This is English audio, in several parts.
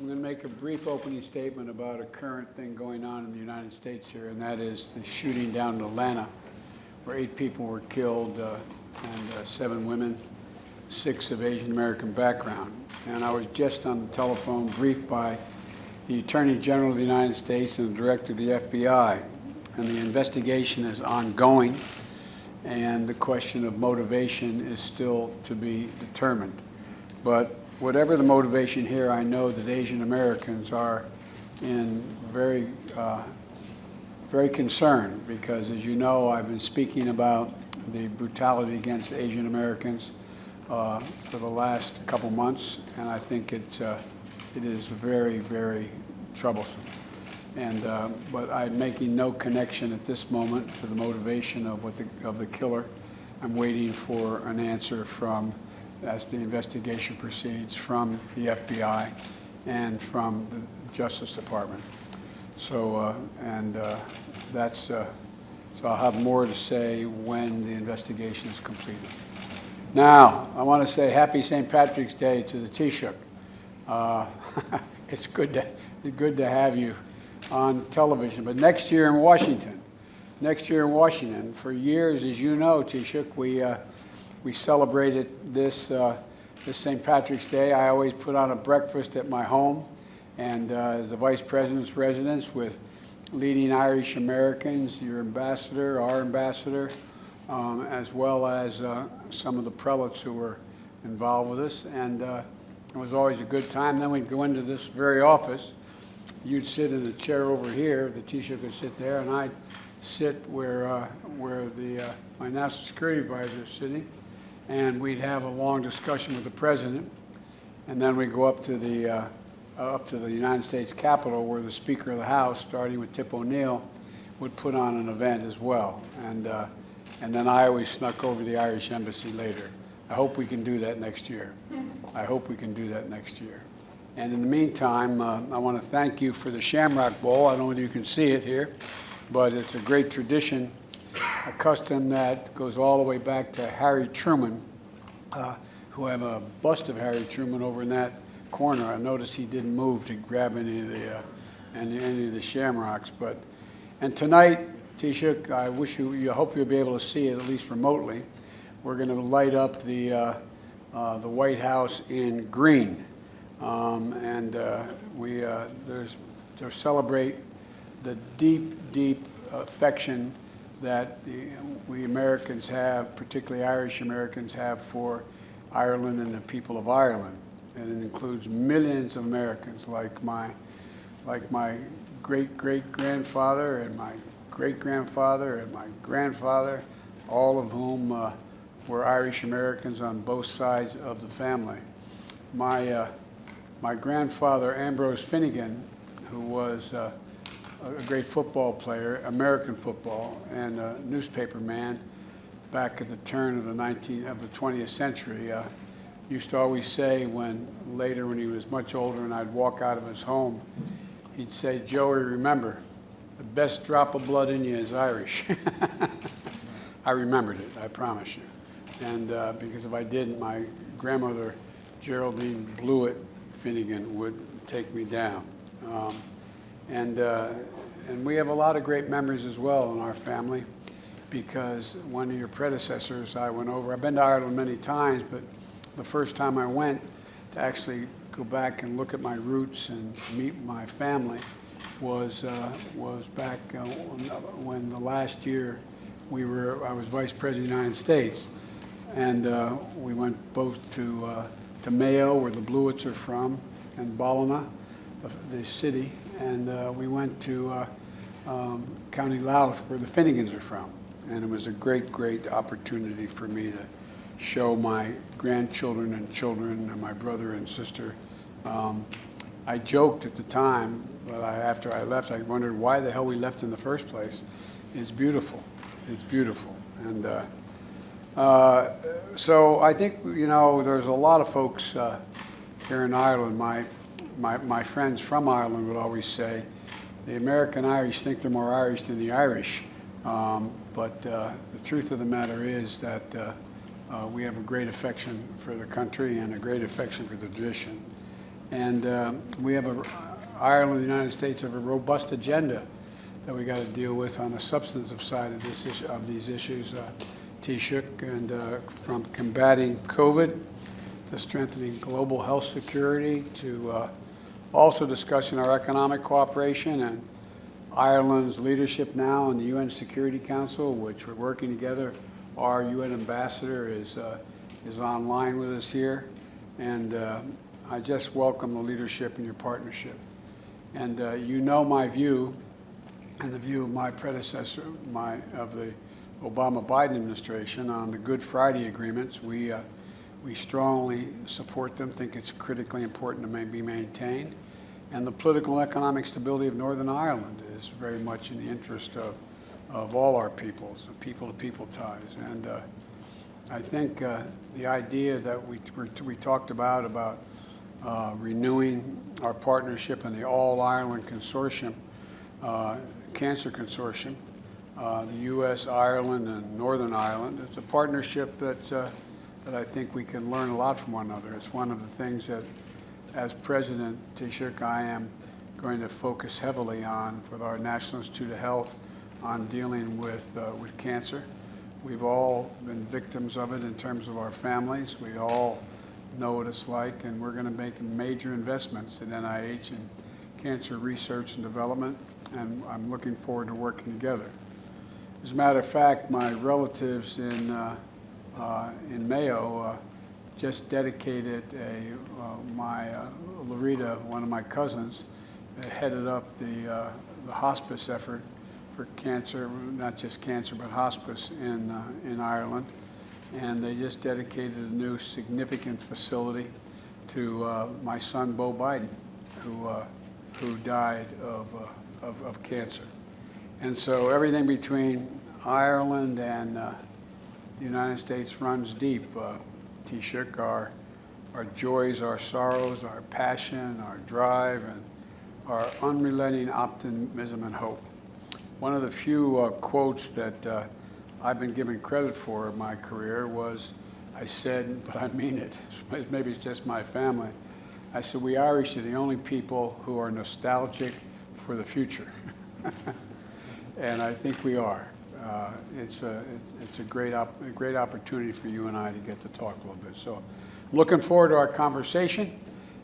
I'm going to make a brief opening statement about a current thing going on in the United States here, and that is the shooting down in Atlanta, where 8 people were killed and 7 women, 6 of Asian American background. And I was just on the telephone briefed by the Attorney General of the United States and the Director of the FBI, and the investigation is ongoing, and the question of motivation is still to be determined. But whatever the motivation here, I know that Asian Americans are very concerned because, as you know, I've been speaking about the brutality against Asian Americans for the last couple months, and I think it is very, very troublesome. And but I'm making no connection at this moment to the motivation of the killer. I'm waiting for an answer from, as the investigation proceeds, from the FBI and from the Justice Department. So so I'll have more to say when the investigation is completed. Now, I want to say Happy St. Patrick's Day to the Taoiseach. It's good to have you on television. But next year in Washington, for years, as you know, Taoiseach, we celebrated this St. Patrick's Day. I always put on a breakfast at my home, and as the Vice President's residence with leading Irish Americans, your ambassador, our ambassador, as well as some of the prelates who were involved with us. And it was always a good time. Then we'd go into this very office. You'd sit in the chair over here, the Taoiseach would sit there, and I'd sit where my national security advisor is sitting, and we'd have a long discussion with the president, and then we'd go up to the United States Capitol, where the Speaker of the House, starting with Tip O'Neill, would put on an event as well, and then I always snuck over the Irish Embassy later. I hope we can do that next year. I hope we can do that next year. And in the meantime, I want to thank you for the Shamrock Bowl. I don't know whether you can see it here, but it's a great tradition, a custom that goes all the way back to Harry Truman, who have a bust of Harry Truman over in that corner. I noticed he didn't move to grab any of the shamrocks. And tonight, Taoiseach, I hope you'll be able to see it at least remotely. We're going to light up the White House in green. To celebrate the deep affection that we Americans have, particularly Irish Americans have, for Ireland and the people of Ireland. And it includes millions of Americans like my great-great-grandfather and my great-grandfather and my grandfather, all of whom were Irish Americans on both sides of the family. My grandfather, Ambrose Finnegan, who was a great football player, American football, and a newspaper man back at the turn of the 20th century, used to always say when he was much older and I'd walk out of his home, he'd say, "Joey, remember, the best drop of blood in you is Irish." I remembered it, I promise you. And because if I didn't, my grandmother, Geraldine Blewett Finnegan, would take me down. And we have a lot of great memories as well in our family, because one of your predecessors I went over. I've been to Ireland many times, but the first time I went to actually go back and look at my roots and meet my family was back when the last year I was Vice President of the United States, and we went both to Mayo, where the Blewitts are from, and Ballina, the city, and we went to County Louth, where the Finnegans are from. And it was a great opportunity for me to show my grandchildren and children and my brother and sister. I joked at the time, but after I left, I wondered why the hell we left in the first place. It's beautiful. It's beautiful. And so I think, there's a lot of folks here in Ireland. My friends from Ireland would always say, the American Irish think they're more Irish than the Irish. But the truth of the matter is that we have a great affection for the country and a great affection for the tradition. And Ireland and the United States have a robust agenda that we got to deal with on the substantive side of this issue, of these issues, Taoiseach, and from combating COVID to strengthening global health security to also discussing our economic cooperation and Ireland's leadership now in the UN Security Council, which we're working together. Our UN ambassador is online with us here, and I just welcome the leadership and your partnership. And you know my view, and the view of my predecessor, of the Obama-Biden administration on the Good Friday agreements. We strongly support them, think it's critically important to be maintained. And the political and economic stability of Northern Ireland is very much in the interest of all our peoples, the people-to-people ties. And I think the idea that we talked about renewing our partnership in the All-Ireland Consortium, Cancer Consortium, the U.S., Ireland, and Northern Ireland. It's a partnership that I think we can learn a lot from one another. It's one of the things that, as President Taoiseach, I am going to focus heavily on with our National Institute of Health on dealing with cancer. We've all been victims of it in terms of our families. We all know what it's like, and we're going to make major investments in NIH and cancer research and development, and I'm looking forward to working together. As a matter of fact, my relatives in Mayo just dedicated Larita, one of my cousins, headed up the hospice effort for cancer, not just cancer, but hospice in Ireland. And they just dedicated a new significant facility to my son, Beau Biden, who died of cancer. And so everything between Ireland and the United States runs deep. Taoiseach, our joys, our sorrows, our passion, our drive, and our unrelenting optimism and hope. One of the few quotes that I've been given credit for in my career was, I said, but I mean it, maybe it's just my family, I said, we Irish are the only people who are nostalgic for the future. And I think we are. It's a great opportunity for you and I to get to talk a little bit. So I'm looking forward to our conversation,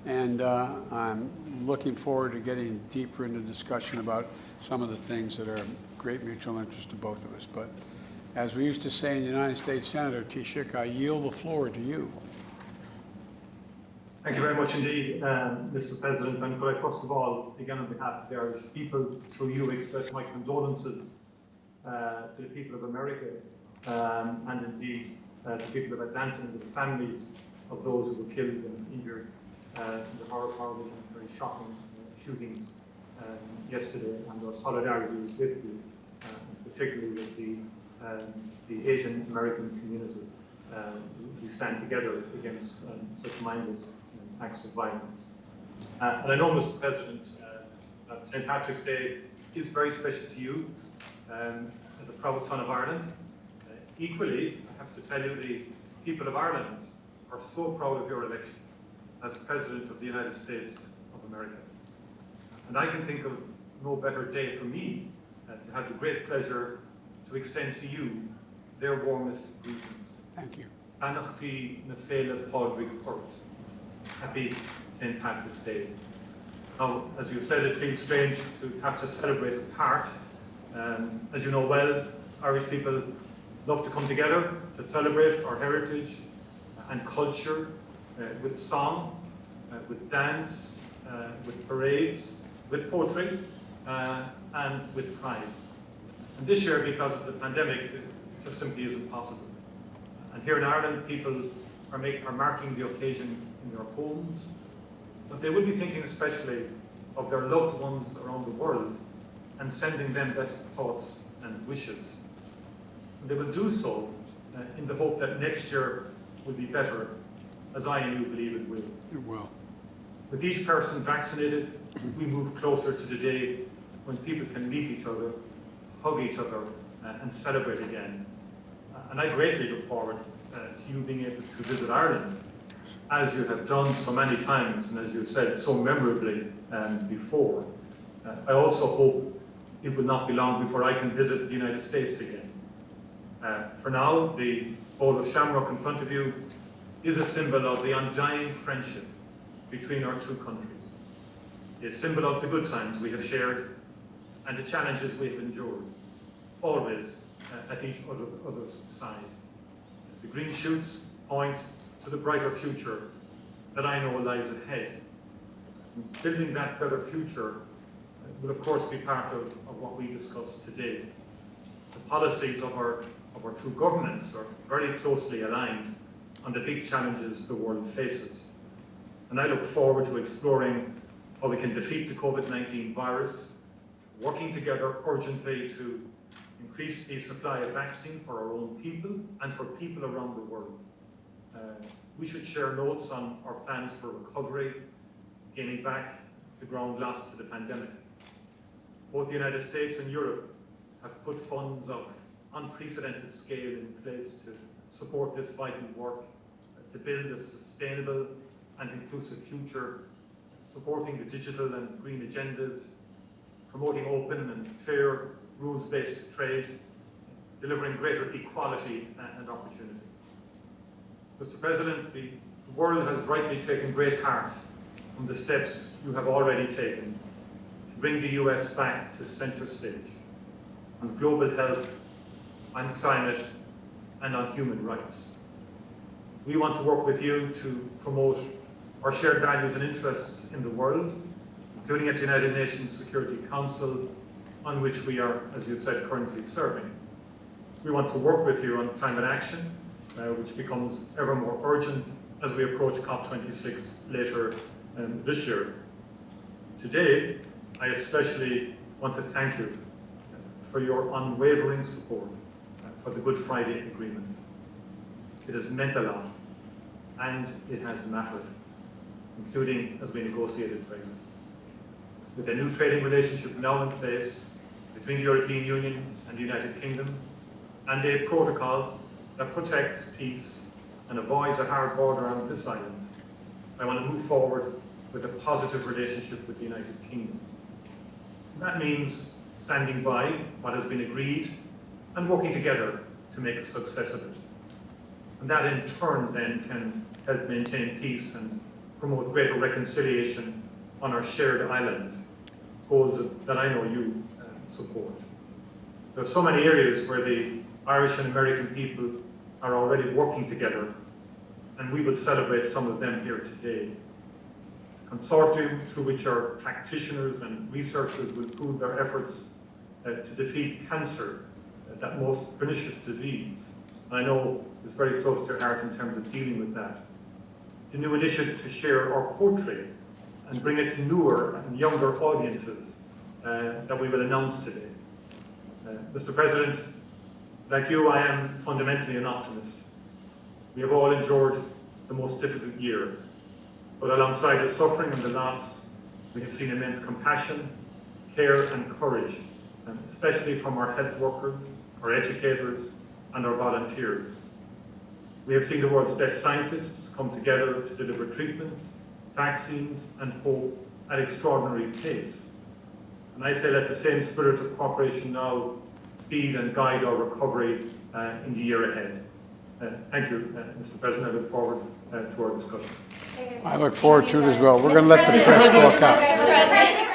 and I'm looking forward to getting deeper into discussion about some of the things that are of great mutual interest to both of us. But as we used to say in the United States Senator, Taoiseach, I yield the floor to you. Thank you very much indeed, Mr. President. And could I first of all, again on behalf of the Irish people, through you express my condolences to the people of America and indeed the people of Atlanta and to the families of those who were killed and injured in the horrible and very shocking shootings yesterday. And our solidarity is with you, particularly with the Asian American community. We stand together against such mindless acts of violence. And I know, Mr. President, that St. Patrick's Day is very special to you as a proud son of Ireland. Equally, I have to tell you, the people of Ireland are so proud of your election as President of the United States of America. And I can think of no better day for me to have the great pleasure to extend to you their warmest greetings. Thank you. Anachti na féile Padraig Ort. Happy St. Patrick's Day. Now, as you said, it feels strange to have to celebrate apart. As you know well, Irish people love to come together to celebrate our heritage and culture with song, with dance, with parades, with poetry, and with pride. And this year, because of the pandemic, it just simply isn't possible. And here in Ireland, people are marking the occasion in their homes, but they will be thinking especially of their loved ones around the world and sending them best thoughts and wishes. And they will do so in the hope that next year will be better, as I and you believe it will. It will. With each person vaccinated, we move closer to the day when people can meet each other, hug each other, and celebrate again. And I greatly look forward to you being able to visit Ireland as you have done so many times, and as you've said so memorably before, I also hope it will not be long before I can visit the United States again. For now, the bowl of shamrock in front of you is a symbol of the undying friendship between our two countries, a symbol of the good times we have shared and the challenges we have endured, always at each other's side. The green shoots point to the brighter future that I know lies ahead. Building that better future will of course be part of what we discuss today. The policies of our two governments are very closely aligned on the big challenges the world faces. And I look forward to exploring how we can defeat the COVID-19 virus, working together urgently to increase the supply of vaccine for our own people and for people around the world. We should share notes on our plans for recovery, gaining back the ground lost to the pandemic. Both the United States and Europe have put funds of unprecedented scale in place to support this vital work, to build a sustainable and inclusive future, supporting the digital and green agendas, promoting open and fair rules-based trade, delivering greater equality and opportunity. Mr. President, the world has rightly taken great heart from the steps you have already taken to bring the US back to centre stage on global health, on climate, and on human rights. We want to work with you to promote our shared values and interests in the world, including at the United Nations Security Council, on which we are, as you said, currently serving. We want to work with you on climate action, which becomes ever more urgent as we approach COP26 later this year. Today, I especially want to thank you for your unwavering support for the Good Friday Agreement. It has meant a lot, and it has mattered, including as we negotiated Brexit. With a new trading relationship now in place between the European Union and the United Kingdom, and a protocol that protects peace and avoids a hard border on this island, I want to move forward with a positive relationship with the United Kingdom. That means standing by what has been agreed and working together to make a success of it. And that in turn then can help maintain peace and promote greater reconciliation on our shared island, goals that I know you support. There are so many areas where the Irish and American people are already working together, and we will celebrate some of them here today. Consortium through which our practitioners and researchers will pool their efforts to defeat cancer, that most pernicious disease. I know it's very close to your heart in terms of dealing with that. The new initiative to share our poetry and bring it to newer and younger audiences that we will announce today. Mr. President, like you, I am fundamentally an optimist. We have all endured the most difficult year, but alongside the suffering and the loss, we have seen immense compassion, care and courage, especially from our health workers, our educators, and our volunteers. We have seen the world's best scientists come together to deliver treatments, vaccines, and hope at extraordinary pace. And I say let the same spirit of cooperation now speed and guide our recovery in the year ahead. Thank you, Mr. President. I look forward to our discussion. I look forward to it as well. We're going to let the press talk out. Mr. President.